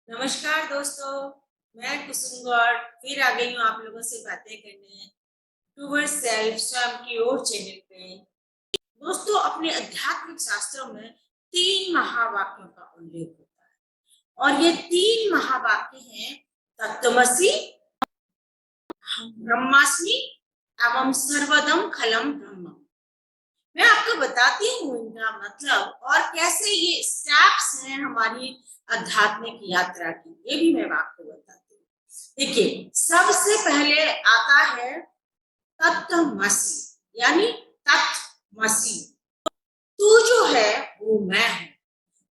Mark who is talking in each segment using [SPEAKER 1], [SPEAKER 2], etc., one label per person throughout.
[SPEAKER 1] नमस्कार दोस्तों, मैं कुसुम गौड़ फिर आ गई हूँ आप लोगों से बातें करने टूवर्ड सेल्फ स्वयं की ओर चैनल पे। दोस्तों, अपने आध्यात्मिक शास्त्रों में 3 महावाक्यों का उल्लेख होता है और ये 3 महावाक्य हैं तत्त्वमसि, अहम ब्रह्मास्मि एवं सर्वदम खलम ब्रह्म। मैं आपको बताती हूँ इनका मतलब और कैसे ये स्टेप्स हैं हमारी आध्यात्मिक यात्रा की, ये भी मैं आपको बताती हूँ। देखिए, सबसे पहले आता है तत्वमसि, यानी तत्वमसि, तू जो है वो मैं हूं।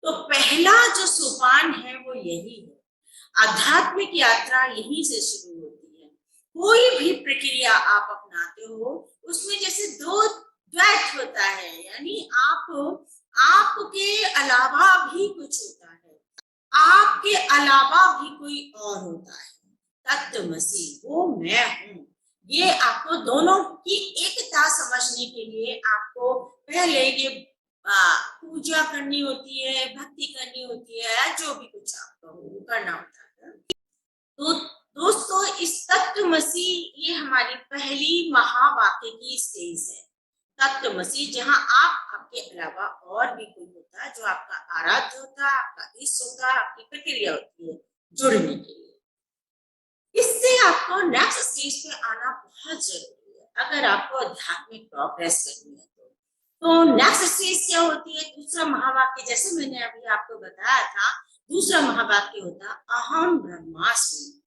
[SPEAKER 1] तो पहला जो सोपान है वो यही है। आध्यात्मिक यात्रा यहीं से शुरू होती है। कोई भी प्रक्रिया आप अपनाते हो उसमें जैसे दो द्वैत होता है, यानी आपके अलावा भी कुछ होता है, आपके अलावा भी कोई और होता है। तत्वमसि वो मैं हूँ। ये आपको दोनों की एकता समझने के लिए आपको पहले ये पूजा करनी होती है, भक्ति करनी होती है, जो भी कुछ आपको करना होता है। तो दोस्तों, इस तत्वमसि ये हमारी पहली महावाक्य की स्टेज है। तत्वमसि, जहां आपके अलावा और भी कोई होता है जो आपका आराध्य होता है, आपका इष्ट होता है, आपकी प्रक्रिया होती है जुड़ने के लिए। इससे आपको नेक्स्ट स्टेज पे आना बहुत जरूरी है अगर आपको आध्यात्मिक प्रोग्रेस करनी है। तो नेक्स्ट स्टेज क्या होती है? दूसरा महावाक्य, जैसे मैंने अभी आपको बताया था, दूसरा महावाक्य होता अहम ब्रह्मास्मि।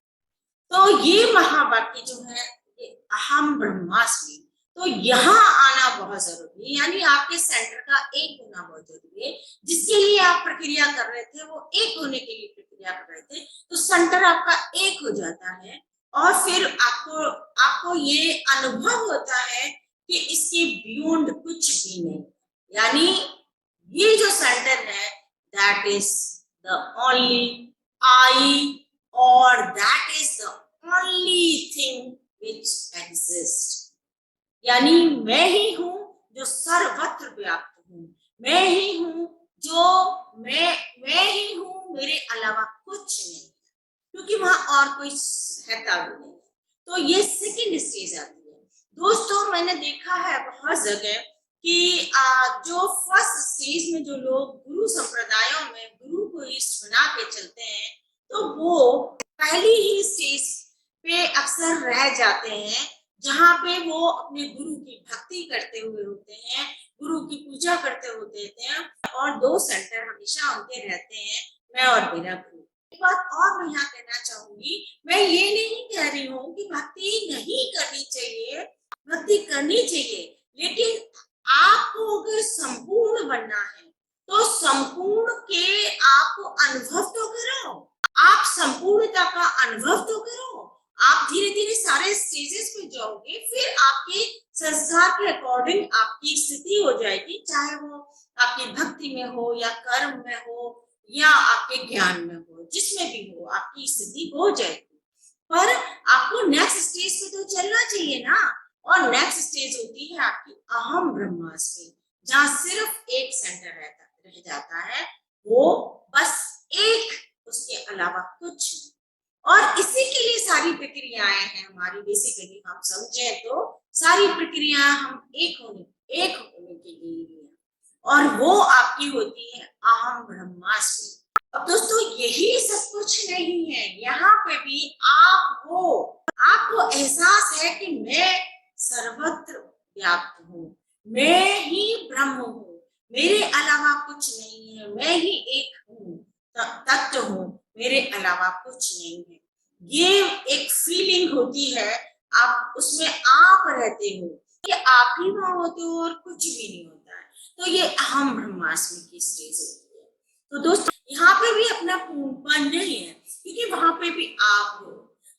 [SPEAKER 1] तो ये महावाक्य जो है, ये अहम ब्रह्मास्मि, तो यहाँ आना बहुत जरूरी है, यानी आपके सेंटर का एक होना बहुत जरूरी है। जिसके लिए आप प्रक्रिया कर रहे थे वो एक होने के लिए प्रक्रिया कर रहे थे, तो सेंटर आपका एक हो जाता है और फिर आपको आपको ये अनुभव होता है कि इसके बियॉन्ड कुछ भी नहीं, यानी ये जो सेंटर है that is the only I, और that is the only thing which exists, यानी मैं ही हूं जो सर्वत्र व्याप्त हूं। मैं ही हूं जो मैं ही हूं, मेरे अलावा कुछ नहीं, क्योंकि वहां और कोई रहता भी नहीं। तो ये सेकंड स्टेज आती है। दोस्तों, मैंने देखा है बहुत जगह कि जो फर्स्ट स्टेज में जो लोग गुरु संप्रदायों में गुरु को इष्ट बना के चलते हैं, तो वो पहली ही स्टेज पे अक्सर रह जाते हैं, जहां पे वो अपने गुरु की भक्ति करते हुए होते हैं, गुरु की पूजा करते होते हैं, और दो सेंटर हमेशा उनके रहते हैं, मैं और मेरा गुरु। एक बात और मैं यहाँ कहना चाहूंगी, मैं ये नहीं कह रही हूँ कि भक्ति नहीं करनी चाहिए, भक्ति करनी चाहिए, लेकिन आपको अगर संपूर्ण बनना है तो संपूर्ण के आपको अनुभव तो करो, आप संपूर्णता का अनुभव तो करो। आप धीरे धीरे सारे स्टेजेस पे जाओगे, फिर आपके संस्कार के अकॉर्डिंग आपकी स्थिति हो जाएगी, चाहे वो आपकी भक्ति में हो या कर्म में हो या आपके ज्ञान में हो, जिसमें भी हो आपकी स्थिति हो जाएगी। पर आपको नेक्स्ट स्टेज पे तो चलना चाहिए ना, और नेक्स्ट स्टेज होती है आपकी अहम ब्रह्मास्मि, जहां सिर्फ एक सेंटर रह जाता है, वो बस एक, उसके अलावा कुछ नहीं। और इसी के लिए सारी प्रक्रियाएं हैं हमारी। बेसिकली हम समझे तो सारी प्रक्रिया हम एक होने के लिए, और वो आपकी होती है अहम ब्रह्मास्मि। अब दोस्तों, यही सब कुछ नहीं है, यहाँ पे भी आप हो, आपको एहसास है कि मैं सर्वत्र व्याप्त हूँ, मैं ही ब्रह्म हूँ, मेरे अलावा कुछ नहीं है, मैं ही एक हूँ, तत्व हूँ, मेरे अलावा कुछ नहीं है। ये एक फीलिंग होती है, आप उसमें आप रहते हो कि आप ही वहां होते हो और कुछ भी नहीं होता है। तो ये अहम ब्रह्मास्मि की स्टेज होती है। तो दोस्तों, यहाँ पे भी अपना पूर्णपन नहीं है, क्योंकि वहां पे भी आप हो।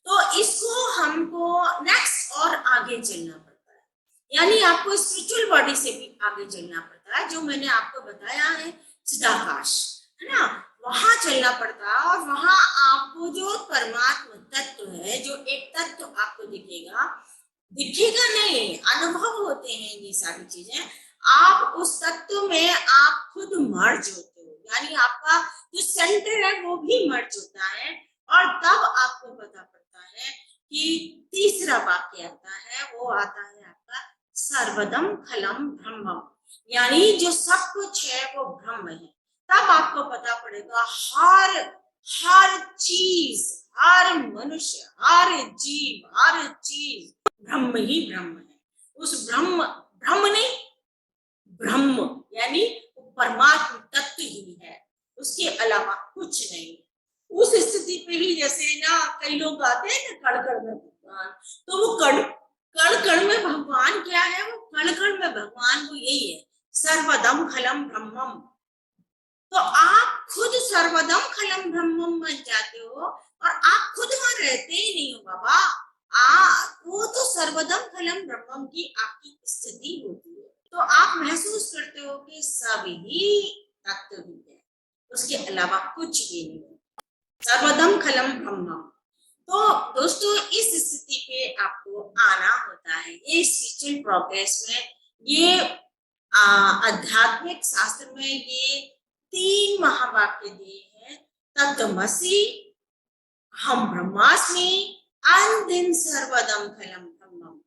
[SPEAKER 1] तो इसको हमको नेक्स्ट और आगे चलना पड़ता है, यानी आपको स्पिरिचुअल बॉडी से भी आगे चलना पड़ता है, जो मैंने आपको बताया है चिदाकाश, है ना, वहां चलना पड़ता है। और वहां आपको जो परमात्मा तत्व है, जो एक तत्व आपको दिखेगा नहीं, अनुभव होते हैं ये सारी चीजें। आप उस तत्व में आप खुद मर्ज होते हो, यानी आपका जो सेंटर है वो भी मर्ज होता है, और तब आपको पता पड़ता है कि तीसरा वाक्य आता है, वो आता है आपका सर्वदम खलम ब्रह्मम, यानी जो सब कुछ है वो ब्रह्म है। तब आपको पता पड़ेगा हर हर चीज, हर मनुष्य, हर जीव, हर चीज ब्रह्म ही ब्रह्म है। उस ब्रह्म, ब्रह्म नहीं, ब्रह्म यानी परमात्म तत्व ही है, उसके अलावा कुछ नहीं। उस स्थिति पे ही जैसे ना कई लोग आते हैं ना कण कण में भगवान, तो वो कण कण कण में भगवान क्या है, वो कण कण में भगवान वो यही है, सर्वदम खलम ब्रह्मम। तो आप खुद सर्वदम खलम ब्रह्मम बन जाते हो, और आप खुद वहां रहते ही नहीं हो बाबा, वो तो सर्वदम खलम ब्रह्मम की आपकी स्थिति होती है। तो आप महसूस करते हो कि सभी तत्व ही है, उसके अलावा कुछ भी नहीं है, सर्वदम खलम ब्रह्मम। तो दोस्तों इस स्थिति पे आपको आना होता है। ये स्पिरिचुअल प्रोग्रेस में, ये आध्यात्मिक शास्त्र में ये 3 महावाक्य दिए हैं, तत्वमसि, हम ब्रह्मास्मि, अंतिम सर्वदम खलम ब्रह्मम।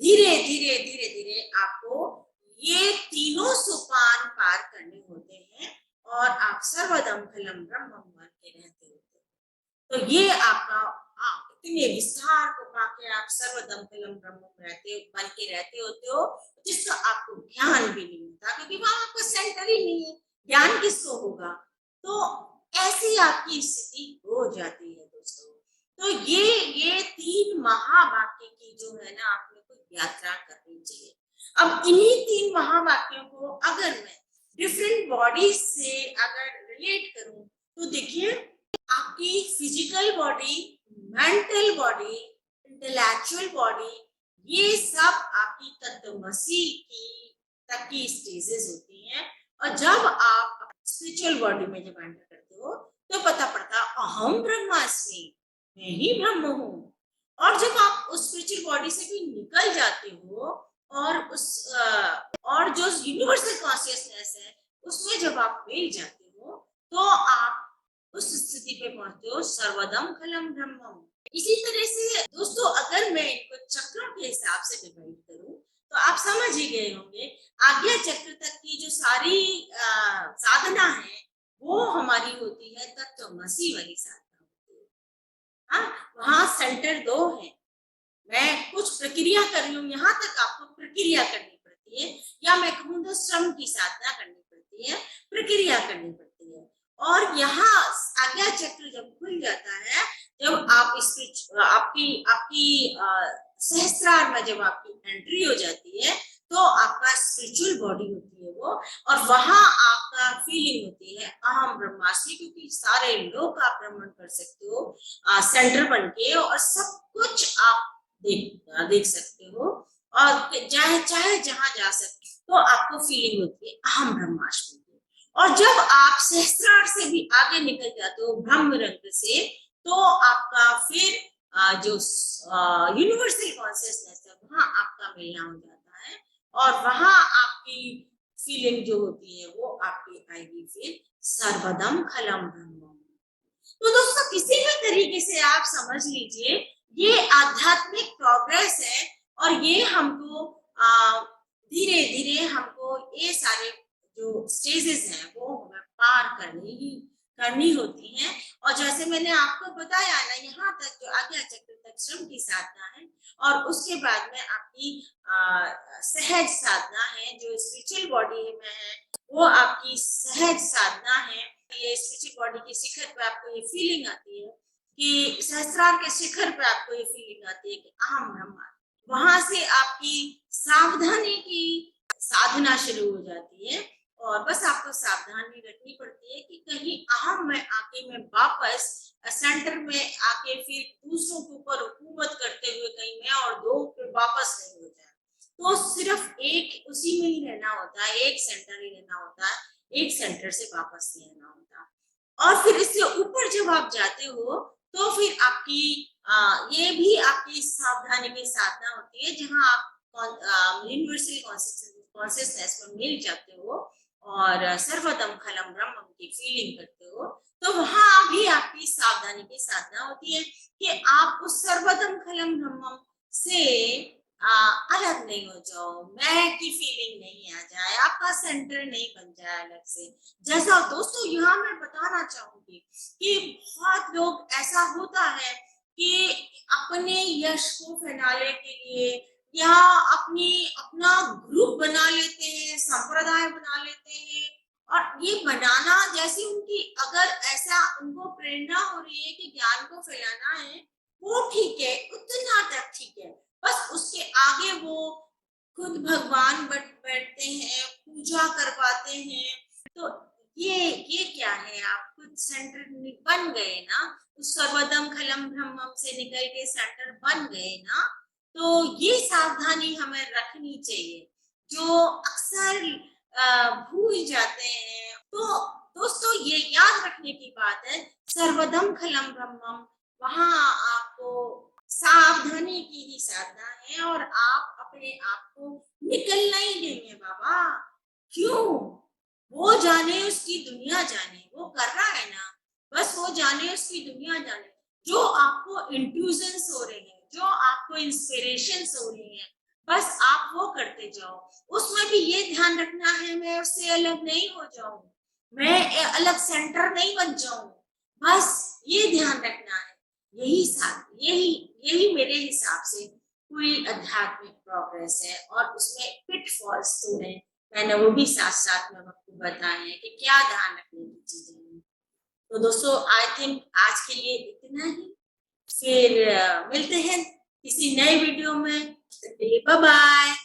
[SPEAKER 1] धीरे धीरे धीरे धीरे आपको ये तीनों सोपान पार करने होते हैं, और आप सर्वदम खलम ब्रह्मम बन के रहते होते हैं। तो ये आपका इतने विस्तार को पाके आप सर्वदम खलम ब्रह्मम बन के रहते होते हो, जिसका आपको ज्ञान भी नहीं होता, क्योंकि वहां आपका सेंटर ही नहीं है, ज्ञान किसको होगा। तो ऐसी आपकी स्थिति हो जाती है दोस्तों। तो ये 3 महावाक्य की जो है ना, आपने को यात्रा करनी चाहिए। अब इन्हीं 3 महावाक्यों को अगर मैं डिफरेंट बॉडीज से अगर रिलेट करूं, तो देखिए आपकी physical body, mental body, intellectual body, ये सब आपकी तत्वमसी की तक की स्टेजेस होती हैं। और जब आप स्पिरिचुअल बॉडी में जब एंटर करते हो, तो पता पड़ता अहम ब्रह्मास्मि, मैं ही ब्रह्म हूँ। और जब आप उस स्पिरिचुअल बॉडी से भी निकल जाते हो, और और जो यूनिवर्सल कॉन्शियसनेस है उसमें जब आप मिल जाते हो, तो आप उस स्थिति पे पहुंचते हो सर्वदम खलम ब्रह्मम। इसी तरह से दोस्तों अगर मैं इनको चक्रों के हिसाब से डिवाइड करूं, तो आप समझ ही गए होंगे, आज्ञा चक्र तक की जो सारी साधना है वो हमारी होती है तत्वमसी वाली साधना होती है। हाँ, वहां सेंटर 2 है, मैं कुछ प्रक्रिया कर रही हूँ, यहाँ तक आपको प्रक्रिया करनी पड़ती है, या मैं कहूँ तो श्रम की साधना करनी पड़ती है, प्रक्रिया करनी पड़ती है। और यहाँ आज्ञा चक्र जब खुल जाता है, जब आप आपकी आपकी सहस्त्रार में जब आपकी एंट्री हो जाती है, तो आपका स्पिरिचुअल बॉडी होती है वो, और वहां आपका फीलिंग होती है अहम ब्रह्मास्मि, क्योंकि सारे लोग आप भ्रमण कर सकते हो सेंटर बन के, और सब कुछ आप देख सकते हो, और चाहे चाहे जहां जा सकते हो, तो आपको फीलिंग होती है अहम ब्रह्मास्मि। और जब आप सहस्त्रार से भी आगे निकल जाते हो ब्रह्म रंग से, तो आपका फिर जो यूनिवर्सल कॉन्शियसनेस है वहां आपका मिलना हो जाता है, और वहां आपकी फीलिंग जो होती है वो आपकी आएगी फिर सर्वदम खलम ब्रह्म। तो दोस्तों किसी भी तरीके से आप समझ लीजिए, ये आध्यात्मिक प्रोग्रेस है, और ये हमको धीरे धीरे हमको ये सारे जो स्टेजेस हैं वो हमें पार करनी होती हैं। और जैसे मैंने आपको बताया ना, यहाँ तक जो आज्ञा चक्र तक श्रम की साधना है, और उसके बाद में आपकी सहज साधना है, जो स्पिरिचुअल बॉडी में है वो आपकी सहज साधना है। ये स्पिरिचुअल बॉडी के शिखर पे आपको ये फीलिंग आती है कि सहस्त्रार के शिखर पे आपको ये फीलिंग आती है कि अहम ब्रह्म। वहां से आपकी सावधानी की साधना शुरू हो जाती है, और बस आपको सावधानी रखनी पड़ती है कि कहीं अहम में आके मैं वापस सेंटर में आके फिर दूसरों के ऊपर हुकूमत करते हुए कहीं मैं और 2 पे वापस नहीं हो जाए। तो सिर्फ एक उसी में ही रहना होता है, एक सेंटर ही रहना होता है, एक सेंटर से वापस नहीं आना होता। और फिर इससे ऊपर जब आप जाते हो, तो फिर आपकी ये भी आपकी सावधानी की साधना होती है, जहां आप यूनिवर्सल कॉन्शियसनेस में मिल जाते हो, और सर्वदम खलम ब्रह्मम की फीलिंग करते हो, तो वहां भी आपकी सावधानी की साधना होती है कि आप उस सर्वदम खलम ब्रह्मम से अलग नहीं हो जाओ, मैं की फीलिंग नहीं आ जाए, आपका सेंटर नहीं बन जाए अलग से। जैसा दोस्तों यहाँ मैं बताना चाहूंगी कि बहुत लोग ऐसा होता है कि अपने यश को फैलाने के लिए या अपना ग्रुप बना लेते हैं, संप्रदाय बना लेते हैं, और ये बनाना जैसे उनकी अगर ऐसा उनको प्रेरणा हो रही है कि ज्ञान को फैलाना है, वो ठीक है, उतना तक ठीक है। बस उसके आगे वो खुद भगवान बैठते हैं, पूजा करवाते हैं, तो ये क्या है, आप खुद सेंटर बन गए ना, उस सर्वदम खलम ब्रह्मम से निकल के सेंटर बन गए ना, तो ये सावधानी हमें रखनी चाहिए जो अक्सर भूल जाते हैं। तो दोस्तों ये याद रखने की बात है, सर्वदम खलम ब्रह्मम, वहां आपको सावधानी की ही साधना है और आप अपने आप को निकलना ही नहीं है बाबा। क्यों? वो जाने उसकी दुनिया जाने, वो कर रहा है ना, बस वो जाने उसकी दुनिया जाने। जो आपको इंट्यूजन्स हो रहे हैं, जो आपको इंस्पिरेशंस हो रही हैं, बस आप वो करते जाओ। उसमें भी ये ध्यान रखना है मैं उससे अलग नहीं हो जाऊं, मैं अलग सेंटर नहीं बन जाऊं, बस ये ध्यान रखना है। यही यही मेरे हिसाब से पूरी आध्यात्मिक प्रोग्रेस है, और उसमें पिटफॉल्स तो है, मैंने वो भी साथ साथ में आपको बताए हैं कि क्या ध्यान रखने की चीजें हैं। तो दोस्तों आई थिंक आज के लिए इतना ही, फिर मिलते हैं किसी नए वीडियो में। Bye bye.